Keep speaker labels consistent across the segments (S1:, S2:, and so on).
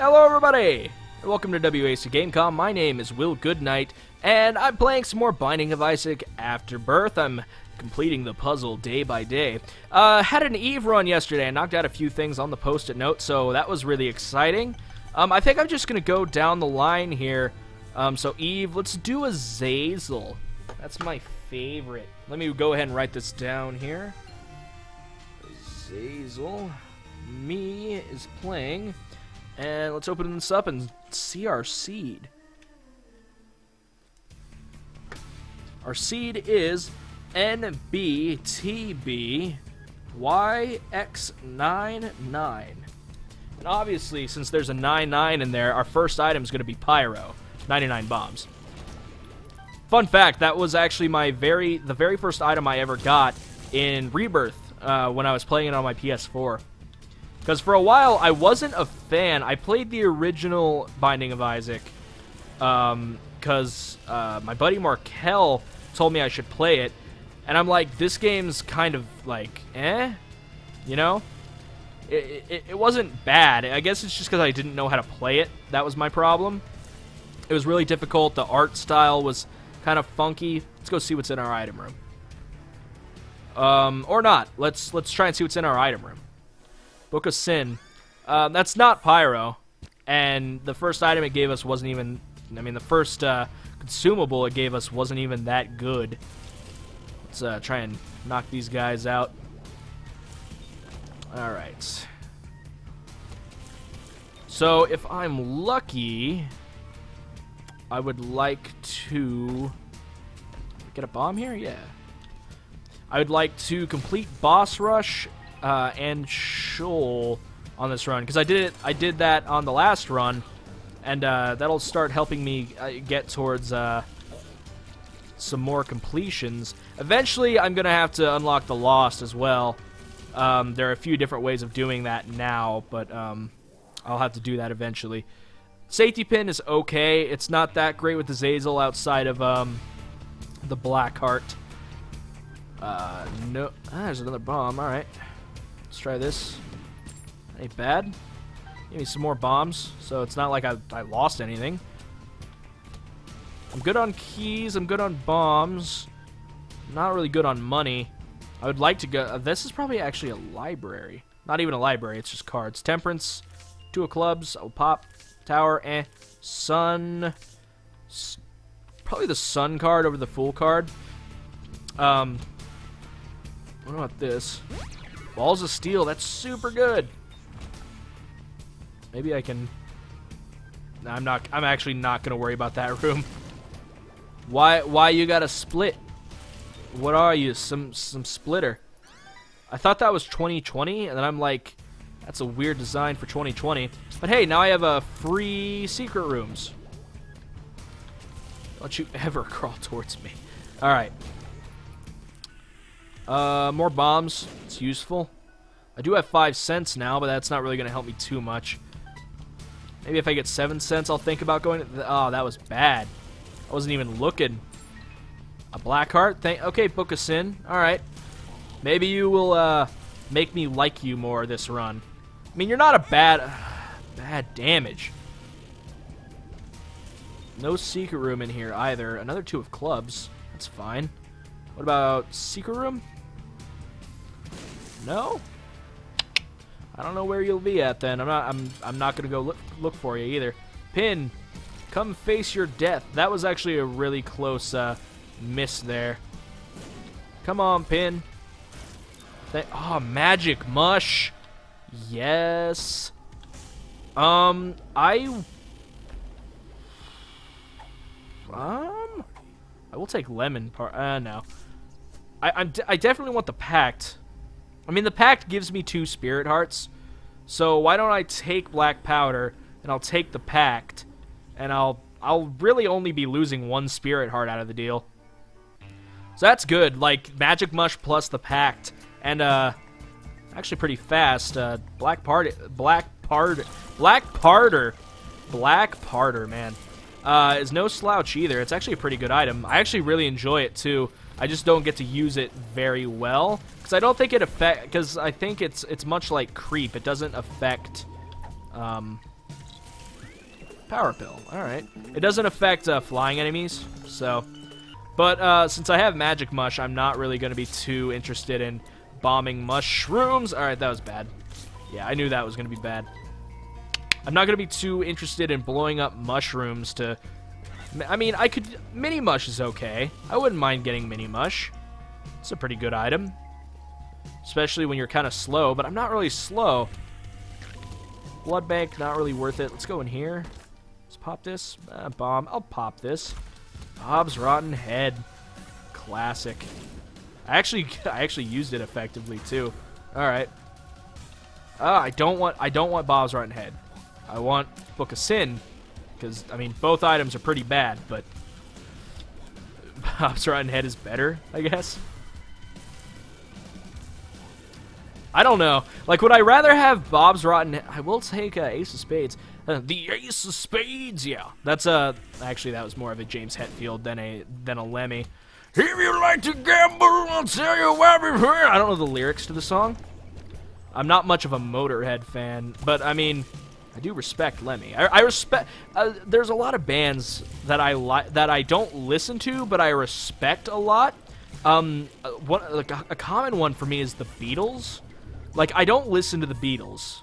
S1: Hello everybody, and welcome to VAHS Gamecom. My name is Will Goodnight, and I'm playing some more Binding of Isaac Afterbirth. I'm completing the puzzle day by day. Had an Eve run yesterday. I knocked out a few things on the post-it note, so that was really exciting. I think I'm just going to go down the line here. So Eve, let's do a Zazel. That's my favorite. Let me go ahead and write this down here. Zazel. Me is playing. And let's open this up and see our seed. Our seed is NBTBYX99. And obviously, since there's a 99 in there, our first item is going to be Pyro. 99 bombs. Fun fact, that was actually the very first item I ever got in Rebirth when I was playing it on my PS4. Because for a while, I wasn't a fan. I played the original Binding of Isaac because my buddy Markel told me I should play it. And I'm like, this game's kind of like, eh? You know? It wasn't bad. I guess it's just because I didn't know how to play it. That was my problem. It was really difficult. The art style was kind of funky. Let's go see what's in our item room. Or not. Let's try and see what's in our item room. Book of Sin. That's not Pyro. And the first item it gave us wasn't even... I mean, the first consumable it gave us wasn't even that good. Let's try and knock these guys out. Alright. So, if I'm lucky... I would like to... Get a bomb here? Yeah. I would like to complete Boss Rush... and Shoal on this run, because I did that on the last run, and that'll start helping me get towards some more completions. Eventually, I'm gonna have to unlock the Lost as well. There are a few different ways of doing that now, but I'll have to do that eventually. Safety Pin is okay. It's not that great with the Zazel outside of the Black Heart. No, there's another bomb. All right. Let's try this. Ain't bad. Give me some more bombs, so it's not like I lost anything. I'm good on keys. I'm good on bombs. Not really good on money. I would like to go... this is probably actually a library. Not even a library. It's just cards. Temperance. Two of clubs. Oh, pop. Tower. Eh. Sun. Probably the sun card over the fool card. What about this? Balls of Steel, that's super good. Maybe I can... No, I'm actually not gonna worry about that room. Why you gotta split? What are you? Some splitter. I thought that was 2020, and then I'm like, that's a weird design for 2020. But hey, now I have a free secret rooms. Don't you ever crawl towards me. Alright. More bombs. It's useful. I do have 5 cents now, but that's not really going to help me too much. Maybe if I get 7 cents, I'll think about going... oh, that was bad. I wasn't even looking. A Black Heart? Okay, Book of Sin. Alright. Maybe you will, make me like you more this run. I mean, you're not a bad damage. No secret room in here either. Another 2 of clubs. That's fine. What about secret room? No? I don't know where you'll be at then. I'm not gonna go look for you either. Pin, come face your death. That was actually a really close miss there. Come on, Pin. Magic Mush. Yes. I will take lemon part. No. I definitely want the Pact. I mean, the Pact gives me 2 spirit hearts. So why don't I take black powder and I'll take the Pact, and I'll really only be losing 1 spirit heart out of the deal. So that's good. Like Magic Mush plus the Pact, and actually pretty fast. Black Parter, man. Is no slouch either. It's actually a pretty good item. I actually really enjoy it too. I just don't get to use it very well because I don't think it because I think it's much like creep. It doesn't affect Power Pill. Alright. It doesn't affect flying enemies, so... But since I have Magic Mush, I'm not really going to be too interested in bombing mushrooms. Alright, that was bad. Yeah, I knew that was going to be bad. I'm not going to be too interested in blowing up mushrooms to... I mean, I could... Mini Mush is okay. I wouldn't mind getting Mini Mush. It's a pretty good item. Especially when you're kind of slow, but I'm not really slow. Blood Bank, not really worth it. Let's go in here. Let's pop this. Bomb. I'll pop this. Bob's Rotten Head. Classic. I actually used it effectively too. Alright. I don't want Bob's Rotten Head. I want Book of Sin. Because, I mean, both items are pretty bad, but Bob's Rotten Head is better, I guess. I don't know. Like, would I rather have Bob's Rotten Head? I will take Ace of Spades. The Ace of Spades, yeah. That's, actually, that was more of a James Hetfield than a Lemmy. If you like to gamble, I'll tell you what we've heard. I don't know the lyrics to the song. I'm not much of a Motorhead fan, but, I mean... I do respect Lemmy. I respect... there's a lot of bands that I don't listen to, but I respect a lot. A common one for me is the Beatles. Like, I don't listen to the Beatles.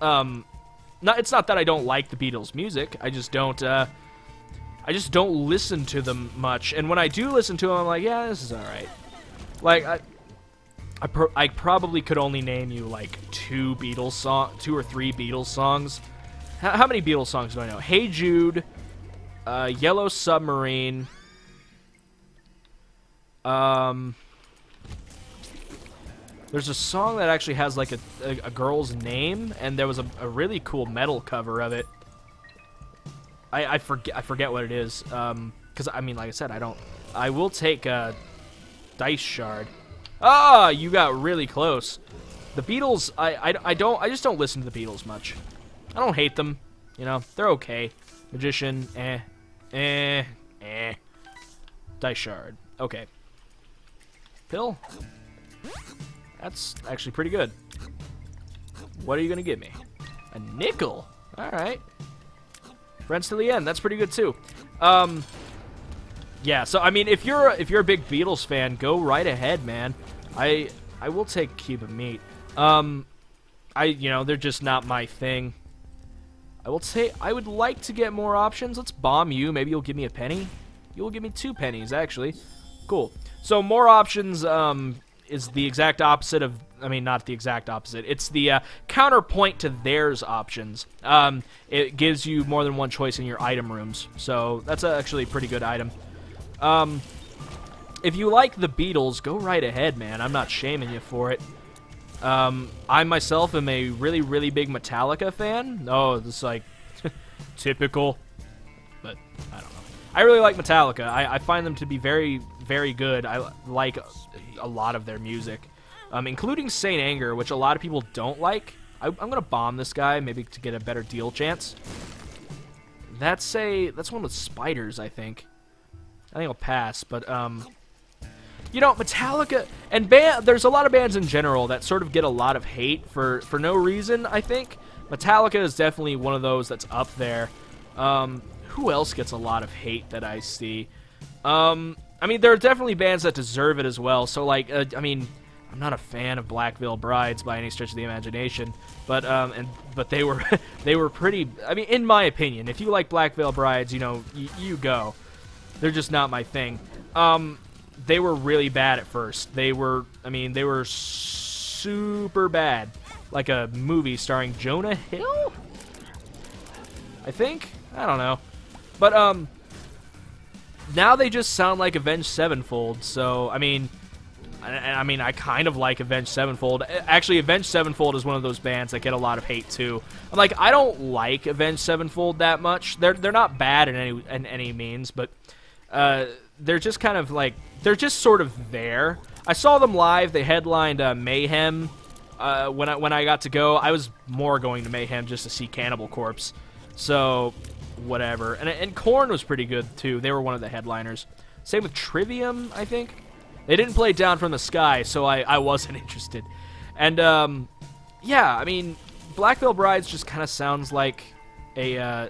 S1: It's not that I don't like the Beatles' music. I just don't listen to them much. And when I do listen to them, I'm like, yeah, this is all right. Like, I probably could only name you like two or three Beatles songs. How many Beatles songs do I know? Hey Jude, Yellow Submarine. There's a song that actually has like a girl's name, and there was a really cool metal cover of it. I forget what it is. Because I mean, like I said, I will take Dice Shard. Ah, you got really close. The Beatles, I just don't listen to the Beatles much. I don't hate them, you know, they're okay. Magician, Dice Shard, okay. Pill, that's actually pretty good. What are you gonna give me? A nickel, all right. Friends to the end, that's pretty good too. Yeah, so I mean, if you're a big Beatles fan, go right ahead, man. I will take Cuban Meat. You know, they're just not my thing. I will say I would like to get more options. Let's bomb you. Maybe you'll give me a penny. You'll give me 2 pennies, actually. Cool. So more options is the exact opposite of. I mean, not the exact opposite. It's the counterpoint to theirs options. It gives you more than one choice in your item rooms. So that's actually a pretty good item. If you like the Beatles, go right ahead, man. I'm not shaming you for it. I myself am a really, really big Metallica fan. Oh, this is like typical, but I don't know. I really like Metallica. I find them to be very, very good. I like a lot of their music, including Saint Anger, which a lot of people don't like. I'm gonna bomb this guy, maybe to get a better deal chance. That's one with spiders, I think. I think I'll pass, but you know, Metallica and there's a lot of bands in general that sort of get a lot of hate for no reason, I think. Metallica is definitely one of those that's up there. Who else gets a lot of hate that I see? I mean, there are definitely bands that deserve it as well. So, like, I mean, I'm not a fan of Black Veil Brides by any stretch of the imagination, but they were pretty. I mean, in my opinion, if you like Black Veil Brides, you know, you go. They're just not my thing. They were really bad at first. They were super bad. Like a movie starring Jonah Hill? I think? I don't know. But, now they just sound like Avenged Sevenfold, so, I mean, I kind of like Avenged Sevenfold. Actually, Avenged Sevenfold is one of those bands that get a lot of hate, too. I'm like, I don't like Avenged Sevenfold that much. They're not bad in any means, but, they're just kind of like, they're just sort of there. I saw them live. They headlined Mayhem when I got to go. I was more going to Mayhem just to see Cannibal Corpse. So, whatever. And Korn was pretty good, too. They were one of the headliners. Same with Trivium, I think. They didn't play Down from the Sky, so I wasn't interested. And, yeah, I mean, Black Veil Brides just kind of sounds like a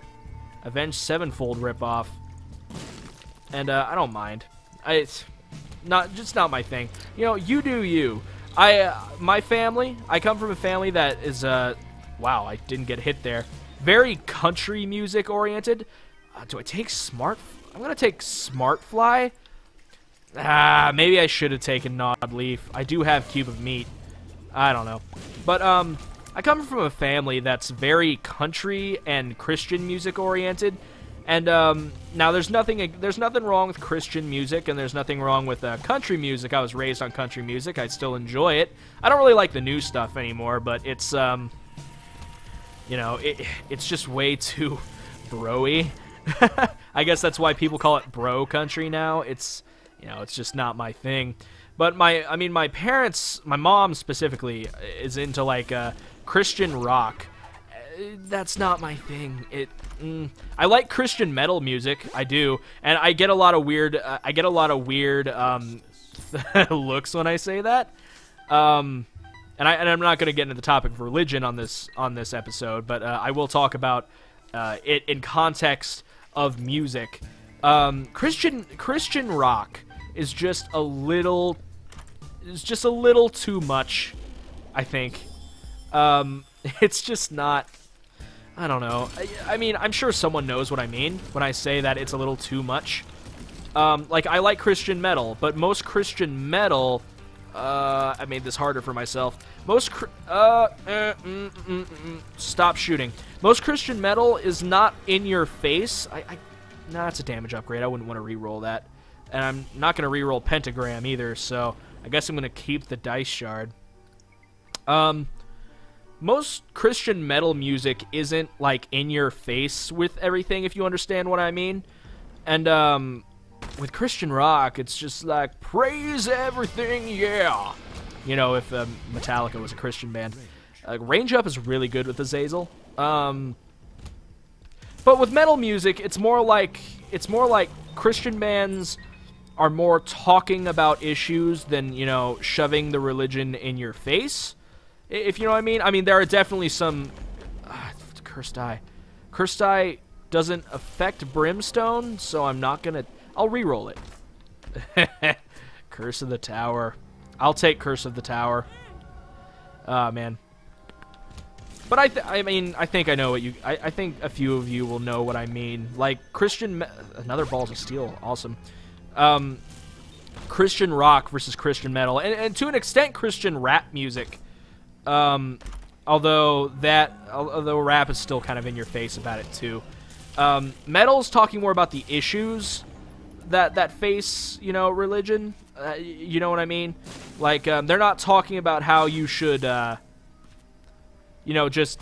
S1: Avenged Sevenfold ripoff. And I don't mind. It's just not my thing. You know, you do you. My family, I come from a family that is, wow, I didn't get hit there. Very country music oriented. Do I take Smart? I'm gonna take Smartfly. Maybe I should have taken Gnawed Leaf. I do have Cube of Meat. I don't know. But, I come from a family that's very country and Christian music oriented. And, now there's nothing wrong with Christian music, and there's nothing wrong with, country music. I was raised on country music. I still enjoy it. I don't really like the new stuff anymore, but it's, you know, it's just way too bro-y. I guess that's why people call it bro country now. It's, you know, it's just not my thing. But my parents, my mom specifically, is into, like, Christian rock. That's not my thing. I like Christian metal music. I do, and I get a lot of weird. Looks when I say that. And I'm not going to get into the topic of religion on this episode, but I will talk about it in context of music. Christian rock is just a little too much, I think. It's just not. I don't know. I mean, I'm sure someone knows what I mean when I say that it's a little too much. Like, I like Christian metal, but most Christian metal, I made this harder for myself. Stop shooting. Most Christian metal is not in your face. Nah, it's a damage upgrade. I wouldn't want to re-roll that. And I'm not going to re-roll Pentagram either, so I guess I'm going to keep the Dice Shard. Most Christian metal music isn't, like, in your face with everything, if you understand what I mean. And, with Christian rock, it's just like, praise everything, yeah! You know, if Metallica was a Christian band. Range Up is really good with Azazel. But with metal music, it's more like Christian bands are more talking about issues than, you know, shoving the religion in your face. If you know what I mean. I mean, there are definitely some... Cursed Eye. Cursed Eye doesn't affect Brimstone, so I'm not gonna... I'll re-roll it. Curse of the Tower. I'll take Curse of the Tower. Ah, man. But I mean, I think I know what you... I think a few of you will know what I mean. Like, another Balls of Steel. Awesome. Christian rock versus Christian metal. And to an extent, Christian rap music. Although rap is still kind of in your face about it too. Metal's talking more about the issues that face, you know, religion. You know what I mean? Like, they're not talking about how you should, you know, just...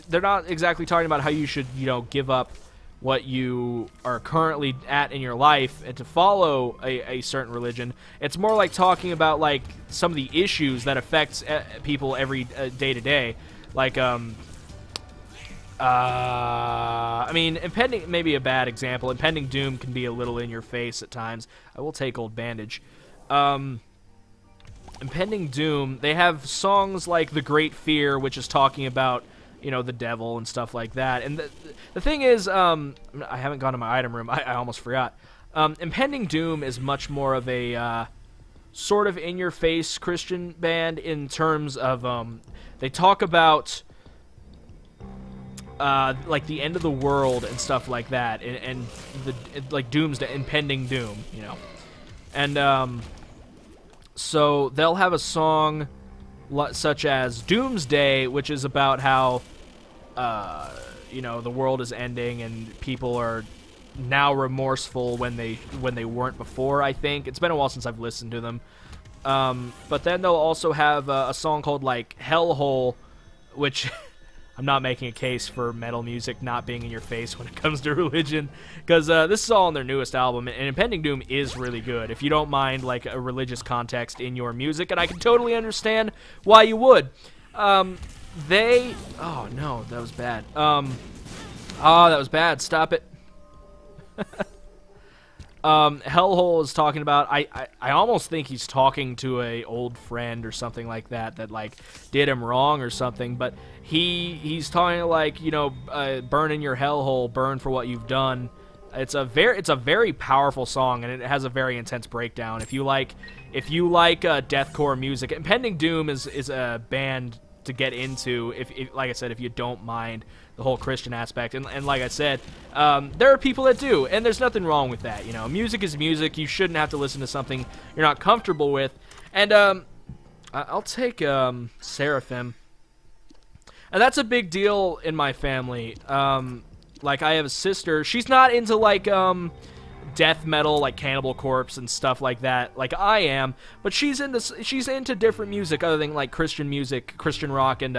S1: they're not exactly talking about how you should, you know, give up what you are currently at in your life and to follow a certain religion. It's more like talking about, like, some of the issues that affects people every day to day. Like, I mean, Impending, maybe a bad example. Impending Doom can be a little in your face at times. I will take Old Bandage. Impending Doom, they have songs like The Great Fear, which is talking about, you know, the devil and stuff like that. And the thing is, I haven't gone to my item room. I almost forgot. Impending Doom is much more of a sort of in-your-face Christian band in terms of they talk about like the end of the world and stuff like that, and like Doomsday, Impending Doom, you know. And so they'll have a song such as Doomsday, which is about how you know, the world is ending and people are now remorseful when they weren't before. I think it's been a while since I've listened to them. But then they'll also have a song called like Hellhole, which I'm not making a case for metal music not being in your face when it comes to religion, because this is all on their newest album, and Impending Doom is really good if you don't mind like a religious context in your music, and I can totally understand why you would. Oh no, that was bad. Oh, that was bad. Stop it. Hellhole is talking about, I almost think he's talking to a old friend or something like that like did him wrong or something, but he's talking like, you know, burn in your hellhole, burn for what you've done. It's a very powerful song, and it has a very intense breakdown. If you like deathcore music, Impending Doom is a band to get into if like I said, if you don't mind the whole Christian aspect, and like I said, there are people that do, and there's nothing wrong with that. You know, music is music. You shouldn't have to listen to something you're not comfortable with. And I'll take Seraphim, and that's a big deal in my family. Like, I have a sister. She's not into like death metal, like Cannibal Corpse and stuff like that, like I am, but she's into different music other than like Christian music, Christian rock, and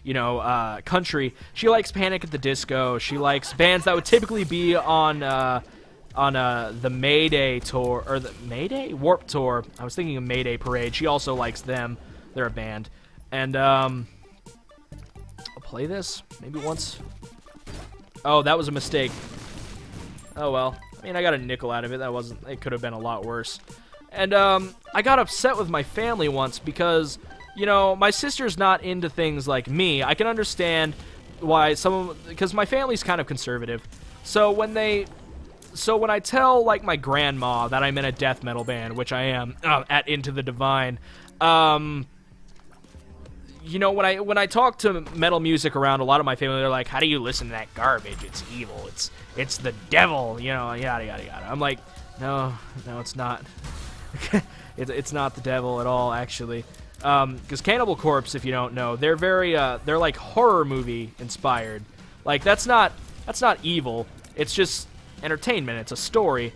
S1: you know, country. She likes Panic at the Disco. She likes bands that would typically be on the Mayday tour, or the Mayday Warped tour. I was thinking of Mayday Parade. She also likes them. They're a band, and I'll play this maybe once. Oh, that was a mistake. Oh well. I mean, I got a nickel out of it. It could have been a lot worse. And I got upset with my family once because, you know, my sister's not into things like me. I can understand why because my family's kind of conservative. So when I tell like my grandma that I'm in a death metal band, which I am, at Into the Divine, you know, when I talk to metal music around a lot of my family, they're like, "How do you listen to that garbage? It's evil. It's the devil." You know, yada yada yada. I'm like, no, it's not. It's not the devil at all, actually. Because Cannibal Corpse, if you don't know, they're they're like horror movie inspired. Like that's not evil. It's just entertainment. It's a story.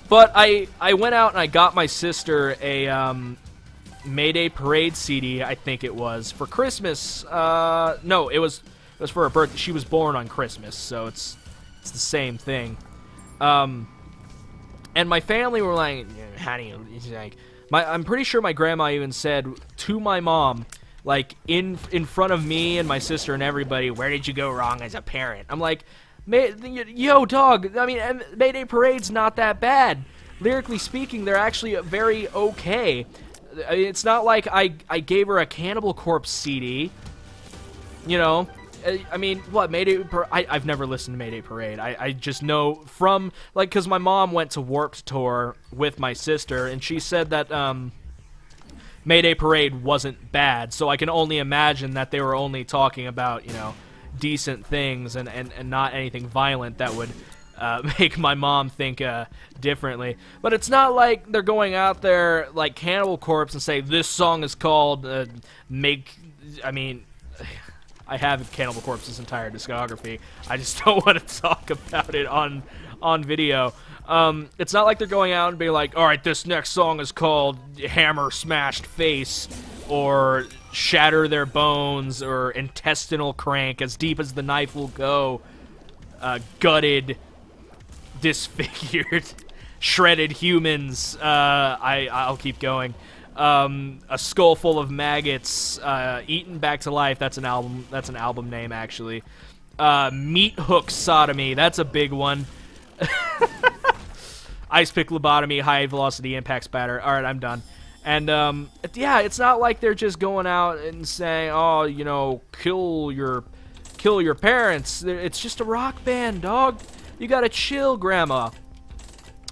S1: But I went out and I got my sister a Mayday Parade CD, I think it was, for Christmas. No, it was for her birthday. She was born on Christmas, so it's the same thing. And my family were like, "How do you?" Like, I'm pretty sure my grandma even said to my mom, like in front of me and my sister and everybody, "Where did you go wrong as a parent?" I'm like, "Yo, dog. I mean, Mayday Parade's not that bad. Lyrically speaking, they're actually very okay." It's not like I gave her a Cannibal Corpse CD, you know. I mean, what, Mayday I've never listened to Mayday Parade. I just know from, like, because my mom went to Warped Tour with my sister, and she said that Mayday Parade wasn't bad, so I can only imagine that they were only talking about, you know, decent things and not anything violent that would make my mom think differently. But it's not like they're going out there like Cannibal Corpse and say, "This song is called I mean, I have Cannibal Corpse's entire discography. I just don't want to talk about it on video. It's not like they're going out and being like, "All right, this next song is called Hammer Smashed Face," or "Shatter Their Bones," or "Intestinal Crank, As Deep as the Knife Will Go," "Gutted," "Disfigured," "Shredded Humans," I'll keep going. "A Skull Full of Maggots," "Eaten Back to Life," that's an album name, actually. "Meat Hook Sodomy," that's a big one. "Ice Pick Lobotomy," "High Velocity Impact Spatter." Alright, I'm done. And, yeah, it's not like they're just going out and saying, "Oh, you know, kill your parents." It's just a rock band, dog. You gotta chill, Grandma.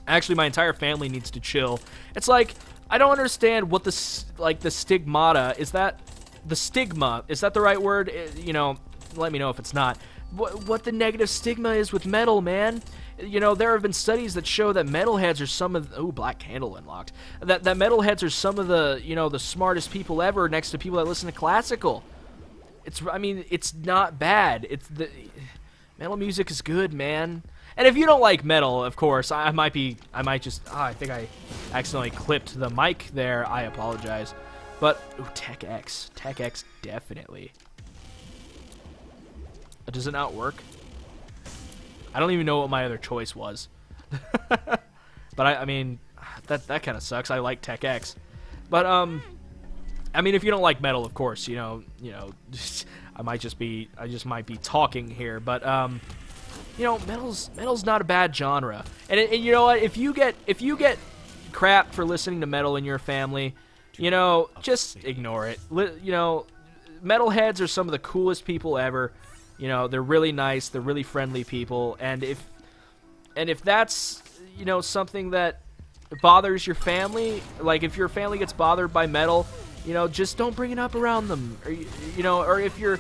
S1: Actually, my entire family needs to chill. It's like, I don't understand what the stigmata, is that the stigma, is that the right word? You know, let me know if it's not. What the negative stigma is with metal, man. You know, there have been studies that show that metalheads are some of the, Black Candle unlocked. That metalheads are some of the, you know, the smartest people ever next to people that listen to classical. I mean, it's not bad. Metal music is good, man. And if you don't like metal, of course, I might just, I think I accidentally clipped the mic there. I apologize. But, Tech X, definitely. Does it not work? I don't even know what my other choice was. But I mean, that kind of sucks. I like Tech X. But, I mean, if you don't like metal, of course, you know, I just might be talking here, but, you know, metal's not a bad genre. And you know what? If you get crap for listening to metal in your family, you know, just ignore it. You know, metalheads are some of the coolest people ever. You know, they're really nice, they're really friendly people, and if that's, you know, something that bothers your family, like if your family gets bothered by metal, you know, just don't bring it up around them, or you know, or if you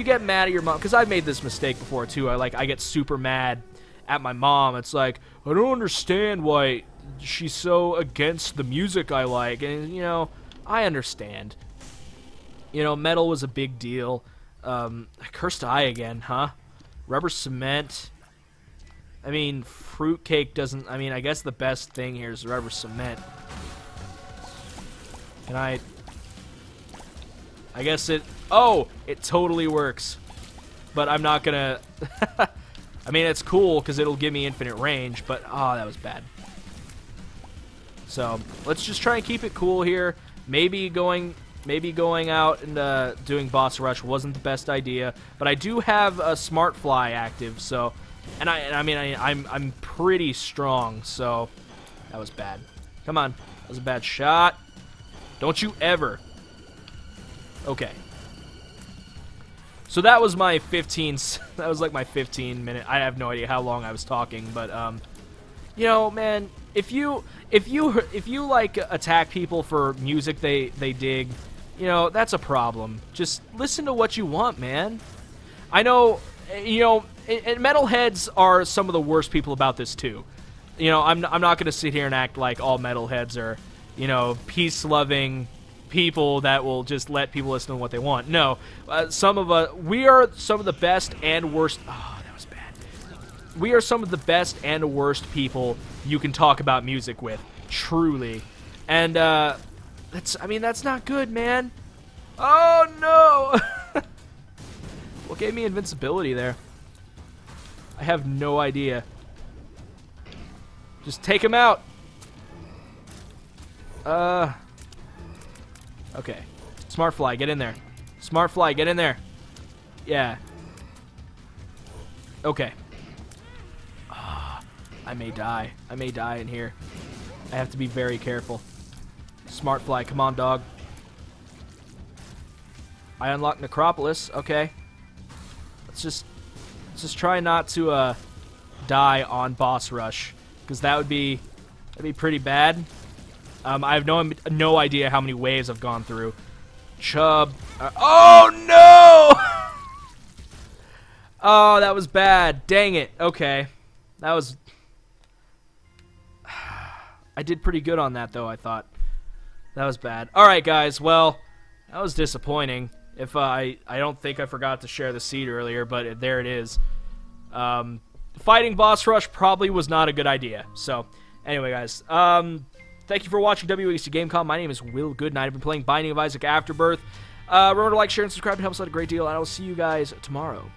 S1: get mad at your mom, because I've made this mistake before too. I get super mad at my mom. It's like, I don't understand why she's so against the music I like, and you know, I understand. You know, metal was a big deal. Cursed eye again, huh? Rubber cement. I mean, fruitcake doesn't... I mean, I guess the best thing here is rubber cement. Can I guess it... Oh! It totally works. But I'm not gonna... I mean, it's cool because it'll give me infinite range, but... Oh, that was bad. So, let's just try and keep it cool here. Maybe going out and doing boss rush wasn't the best idea, but I do have a smart fly active, so... And I'm pretty strong, so that was bad. Come on, that was a bad shot. Don't you ever. Okay. So that was my 15. That was like my 15-minute. I have no idea how long I was talking, but you know, man, if you like attack people for music they dig, you know, that's a problem. Just listen to what you want, man. I know, you know. And metalheads are some of the worst people about this too. You know, I'm not going to sit here and act like all metalheads are, you know, peace-loving people that will just let people listen to what they want. No, we are some of the best and worst. Oh, that was bad. We are some of the best and worst people you can talk about music with, truly. And that's not good, man. Oh no! What gave me invincibility there? I have no idea. Just take him out. Okay. Smart fly, get in there. Smart fly, get in there. Yeah. Okay. I may die. I may die in here. I have to be very careful. Smart fly, come on, dog. I unlocked Necropolis. Okay. Let's just try not to die on boss rush, because that'd be pretty bad. I have no idea how many waves I've gone through. Chub. Oh no! Oh, that was bad. Dang it. Okay, that was. I did pretty good on that though. I thought that was bad. All right, guys. Well, that was disappointing. If I don't think I forgot to share the seed earlier, but there it is. Fighting boss rush probably was not a good idea. So, anyway, guys, thank you for watching VRXT Gamecom. My name is Will Goodnight. I've been playing Binding of Isaac Afterbirth. Remember to like, share, and subscribe. It helps out a great deal, and I will see you guys tomorrow.